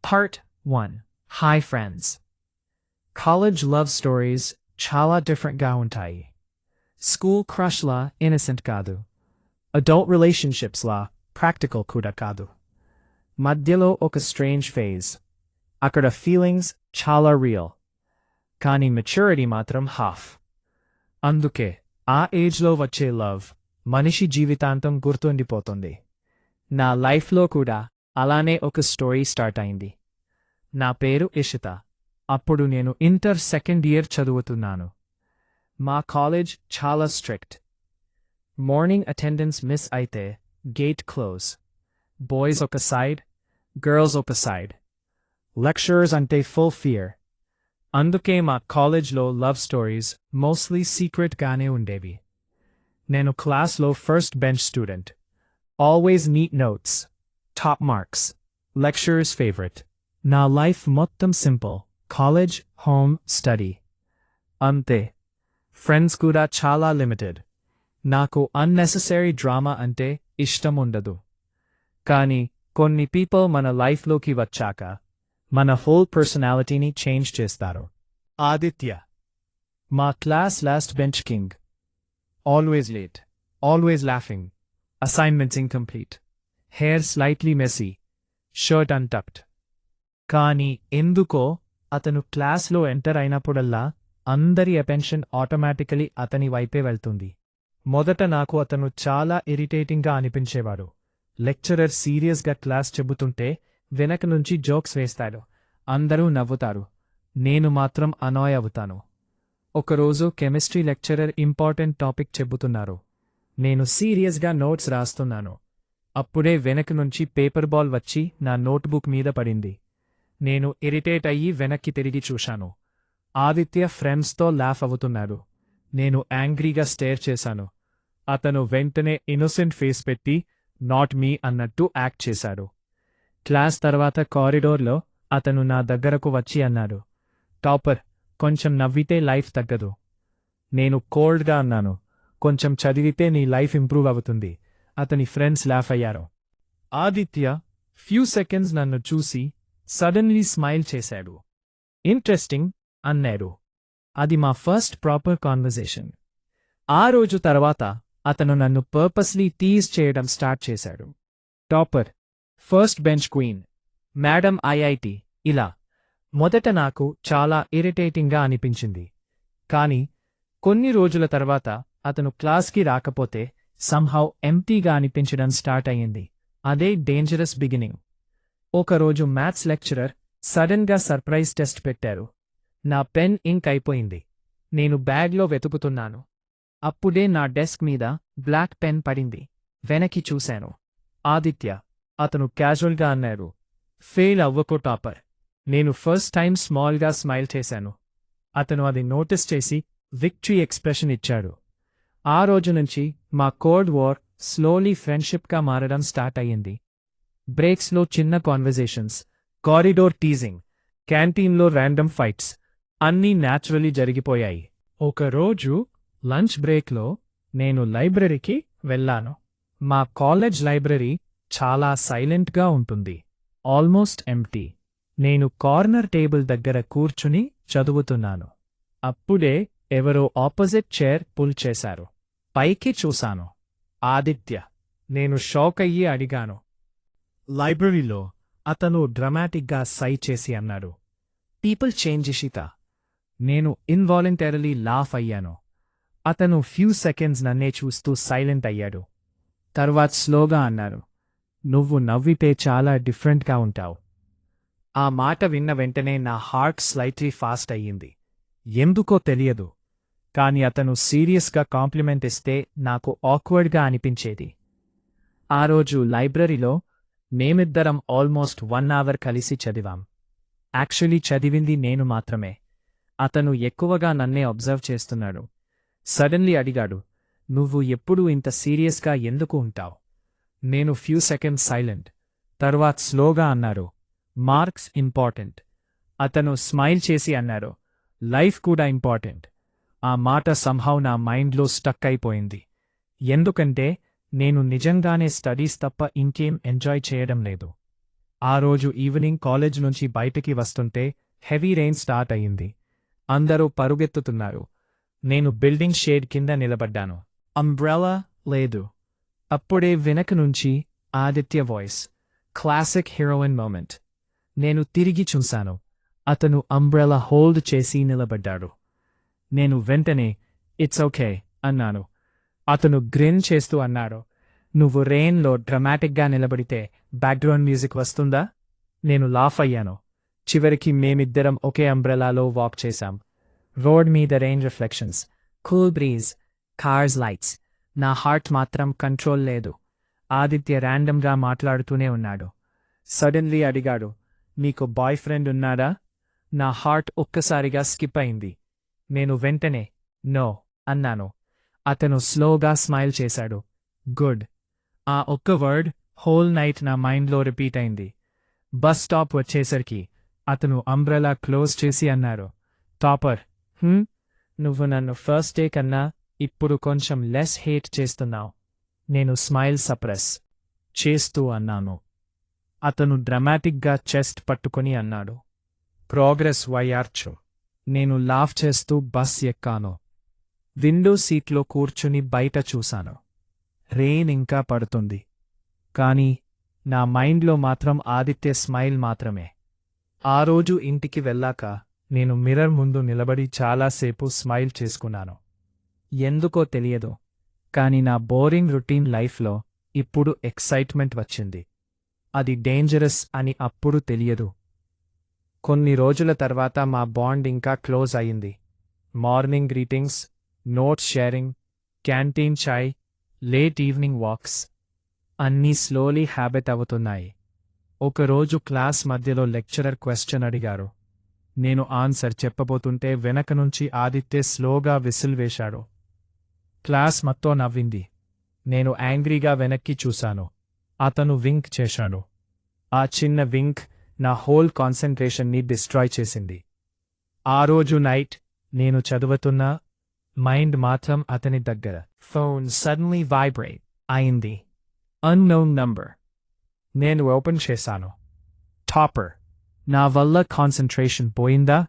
Part 1. Hi friends. College love stories chala different ga untayi. School crush la innocent kadu. Adult relationships la practical kuda kadu. Madyalo oka strange phase. Akada feelings chala real. Kani maturity matram half. Anduke, ఆ ఏజ్లో వచ్చే love మనిషి జీవితాంతం గుర్తుండిపోతుంది. నా లైఫ్లో కూడా అలానే ఒక స్టోరీ స్టార్ట్ అయింది. నా పేరు ఇషిత. అప్పుడు నేను ఇంటర్ సెకండ్ ఇయర్ చదువుతున్నాను. మా కాలేజ్ చాలా స్ట్రిక్ట్. మార్నింగ్ అటెండెన్స్ మిస్ అయితే గేట్ క్లోజ్. బాయ్స్ ఒక సైడ్, గర్ల్స్ ఒక సైడ్. లెక్చరర్స్ అంటే ఫుల్ ఫియర్. అందుకే మా కాలేజ్లో లవ్ స్టోరీస్ మోస్ట్లీ సీక్రెట్గానే ఉండేవి. నేను క్లాస్లో first bench student. Always neat notes, top marks, lecturers favourite. నా లైఫ్ మొత్తం సింపుల్. College, home, study. అంతే. ఫ్రెండ్స్ కూడా చాలా లిమిటెడ్. నాకు అన్నెసెసరీ డ్రామా అంటే ఇష్టం ఉండదు. కానీ కొన్ని పీపుల్ మన లైఫ్లోకి వచ్చాక మన హోల్ పర్సనాలిటీని చేంజ్ చేస్తారు. ఆదిత్య మా class last bench king. Always late, always laughing, assignments incomplete, hair slightly messy, shirt untucked. కానీ ఎందుకో అతను క్లాస్లో ఎంటర్ అయినప్పుడల్లా అందరి అటెన్షన్ ఆటోమేటికలీ అతని వైపే వెళ్తుంది. మొదట నాకు అతను చాలా ఇరిటేటింగ్గా అనిపించేవాడు. లెక్చరర్ సీరియస్గా క్లాస్ చెబుతుంటే వెనక నుంచి జోక్స్ వేస్తాడు. అందరూ నవ్వుతారు. నేను మాత్రం అనాయ్ అవుతాను. ఒకరోజు కెమిస్ట్రీ లెక్చరర్ ఇంపార్టెంట్ టాపిక్ చెబుతున్నారు. నేను సీరియస్గా నోట్స్ రాస్తున్నాను. అప్పుడే వెనక నుంచి పేపర్ బాల్ వచ్చి నా నోట్బుక్ మీద పడింది. నేను ఇరిటేట్ అయ్యి వెనక్కి తిరిగి చూశాను. ఆదిత్య ఫ్రెండ్స్తో లాఫ్ అవుతున్నాడు. నేను యాంగ్రీగా స్టేర్ చేశాను. అతను వెంటనే ఇన్నోసెంట్ ఫేస్ పెట్టి నాట్ మీ అన్నట్టు యాక్ట్ చేశాడు. క్లాస్ తర్వాత కారిడోర్లో అతను నా దగ్గరకు వచ్చి అన్నాడు, టాపర్, కొంచెం నవ్వితే లైఫ్ తగ్గదు. నేను కోల్డ్గా అన్నాను, కొంచెం చదివితే నీ లైఫ్ ఇంప్రూవ్ అవుతుంది. అతని ఫ్రెండ్స్ లాఫ్ అయ్యారు. ఆదిత్య ఫ్యూ సెకండ్స్ నన్ను చూసి సడన్లీ స్మైల్ చేశాడు. ఇంట్రెస్టింగ్ అన్నాడు. అది మా ఫస్ట్ ప్రాపర్ కాన్వర్జేషన్. ఆ రోజు తర్వాత అతను నన్ను పర్పస్లీ టీజ్ చేయడం స్టార్ట్ చేశాడు. Topper, first bench queen, madam IIT, ఇలా. మొదట నాకు చాలా ఇరిటేటింగ్గా అనిపించింది. కానీ కొన్ని రోజుల తర్వాత అతను క్లాస్కి రాకపోతే సంహౌ ఎంప్టీగా అనిపించడం స్టార్ట్ అయ్యింది. అదే డేంజరస్ బిగినింగ్. ఒకరోజు మ్యాథ్స్ లెక్చరర్ సడన్గా సర్ప్రైజ్ టెస్ట్ పెట్టారు. నా పెన్ ఇంక్ అయిపోయింది. నేను బ్యాగ్లో వెతుకుతున్నాను. అప్పుడే నా డెస్క్ మీద బ్లాక్ పెన్ పడింది. వెనక్కి చూశాను. ఆదిత్య. అతను క్యాజువల్గా అన్నాడు, ఫెయిల్ అవ్వకో టాపర్. నేను ఫస్ట్ టైం స్మాల్గా స్మైల్ చేశాను. అతను అది నోటీస్ చేసి విక్టరీ ఎక్స్ప్రెషన్ ఇచ్చాడు. ఆ రోజు నుంచి మా కోల్డ్ వార్ స్లోలీ ఫ్రెండ్షిప్గా మారడం స్టార్ట్ అయ్యింది. బ్రేక్స్లో చిన్న కాన్వర్జేషన్స్, కారిడోర్ టీజింగ్, క్యాంటీన్లో ర్యాండమ్ ఫైట్స్ అన్నీ న్యాచురలీ జరిగిపోయాయి. ఒకరోజు లంచ్ బ్రేక్లో నేను లైబ్రరీకి వెళ్ళాను. మా కాలేజ్ లైబ్రరీ చాలా సైలెంట్గా ఉంటుంది. Almost empty. నేను కార్నర్ టేబుల్ దగ్గర కూర్చుని చదువుతున్నాను. అప్పుడే ఎవరో ఆపోజిట్ చైర్ పుల్ చేశారు. పైకి చూశాను. ఆదిత్య. నేను షాక్ అయ్యి అడిగాను. లైబ్రరీలో అతను డ్రమాటిక్గా సై చేసి అన్నాడు, పీపుల్ చేంజ్ ఇషిత. నేను ఇన్వాలంటరీలీ లాఫ్ అయ్యాను. అతను ఫ్యూ సెకండ్స్ నన్నే చూస్తూ సైలెంట్ అయ్యాడు. తర్వాత స్లోగా అన్నారు, నువ్వు నవ్వితే చాలా డిఫరెంట్గా ఉంటావు. ఆ మాట విన్న వెంటనే నా హార్ట్ స్లైట్లీ ఫాస్ట్ అయ్యింది. ఎందుకో తెలియదు. కాని అతను సీరియస్గా కాంప్లిమెంట్ ఇస్తే నాకు ఆక్వర్డ్గా అనిపించేది. ఆ రోజు లైబ్రరీలో మేమిద్దరం ఆల్మోస్ట్ 1 అవర్ కలిసి చదివాం. యాక్చువల్లీ చదివింది నేను మాత్రమే. అతను ఎక్కువగా నన్నే అబ్జర్వ్ చేస్తున్నాడు. సడన్లీ అడిగాడు, నువ్వు ఎప్పుడూ ఇంత సీరియస్గా ఎందుకు ఉంటావు? నేను ఫ్యూ సెకండ్స్ సైలెంట్. తర్వాత స్లోగా అన్నారు, మార్క్స్ ఇంపార్టెంట్. అతను స్మైల్ చేసి అన్నారు, లైఫ్ కూడా ఇంపార్టెంట్. ఆ మాట సంహౌ నా మైండ్లో స్టక్ అయిపోయింది. ఎందుకంటే నేను నిజంగానే స్టడీస్ తప్ప ఇంకేం ఎంజాయ్ చేయడం లేదు. ఆ రోజు ఈవినింగ్ కాలేజ్ నుంచి బయటికి వస్తుంటే హెవీ రెయిన్ స్టార్ట్ అయింది. అందరూ పరుగెత్తుతున్నారు. నేను బిల్డింగ్ షేడ్ కింద నిలబడ్డాను. అంబ్రెలా లేదు. అప్పుడే వెనక నుంచి Aditya voice. Classic heroine moment. నేను తిరిగి చూశాను. అతను అంబ్రెలా హోల్డ్ చేసి నిలబడ్డాడు. నేను వెంటనే ఇట్స్ ఓకే అన్నాను. అతను గ్రిన్ చేస్తూ అన్నాడు, నువ్వు రెయిన్లో డ్రమాటిక్గా నిలబడితే బ్యాక్గ్రౌండ్ మ్యూజిక్ వస్తుందా? నేను లాఫ్ అయ్యాను. చివరికి మేమిద్దరం ఒకే అంబ్రెలాలో వాక్ చేశాం. రోడ్ మీద rain reflections, cool breeze, cars lights. నా హార్ట్ మాత్రం కంట్రోల్ లేదు. ఆదిత్య ర్యాండమ్గా మాట్లాడుతూనే ఉన్నాడు. సడన్లీ అడిగాడు, నీకు బాయ్ ఫ్రెండ్ ఉన్నాడా? నా హార్ట్ ఒక్కసారిగా స్కిప్ అయింది. నేను వెంటనే నో అన్నాను. అతను స్లోగా స్మైల్ చేశాడు. గుడ్. ఆ ఒక్క వర్డ్ హోల్ నైట్ నా మైండ్లో రిపీట్ అయింది. బస్ స్టాప్ వచ్చేసరికి అతను అంబ్రెలా క్లోజ్ చేసి అన్నారు, టాపర్, నువ్వు నన్ను ఫస్ట్ డే కన్నా ఇప్పుడు కొంచెం లెస్ హేట్ చేస్తున్నావు. నేను స్మైల్ సప్రెస్ చేస్తూ అన్నాను. అతను డ్రమాటిక్గా చెస్ట్ పట్టుకొని అన్నాడు, ప్రోగ్రెస్ వయ్యార్చు. నేను లాఫ్ చేస్తూ బస్ ఎక్కాను. విండో సీట్లో కూర్చుని బయట చూశాను. రెయిన్ ఇంకా పడుతుంది. కానీ నా మైండ్లో మాత్రం ఆదిత్య స్మైల్ మాత్రమే. ఆ రోజు ఇంటికి వెళ్ళాక నేను మిర్రర్ ముందు నిలబడి చాలాసేపు స్మైల్ చేసుకున్నాను. ఎందుకో తెలియదు, కానీ నా బోరింగ్ రొటీన్ లైఫ్లో ఇప్పుడు ఎక్సైట్మెంట్ వచ్చింది. అది డేంజరస్ అని అప్పుడు తెలియదు. కొన్ని రోజుల తర్వాత మా బాండ్ ఇంకా క్లోజ్ అయింది. Morning greetings, notes sharing, canteen చాయ్, లేట్ ఈవినింగ్ వాక్స్ అన్నీ స్లోలీ హ్యాబిట్ అవుతున్నాయి. ఒకరోజు క్లాస్ మధ్యలో లెక్చరర్ క్వశ్చన్ అడిగారు. నేను ఆన్సర్ చెప్పబోతుంటే వెనక నుంచి ఆదిత్య స్లోగా విసిల్ వేశాడు. క్లాస్ మొత్తం నవ్వింది. నేను యాంగ్రీగా వెనక్కి చూశాను. అతను వింక్ చేశాడు. ఆ చిన్న వింక్ నా హోల్ కాన్సంట్రేషన్ని డిస్ట్రాయ్ చేసింది. ఆ రోజు నైట్ నేను చదువుతున్నా, మైండ్ మాత్రం అతని దగ్గర. ఫోన్ సడన్లీ వైబ్రేట్ అయింది. Unknown number. నేను ఓపెన్ చేశాను. టాపర్. నా వల్ల కాన్సంట్రేషన్ పోయిందా?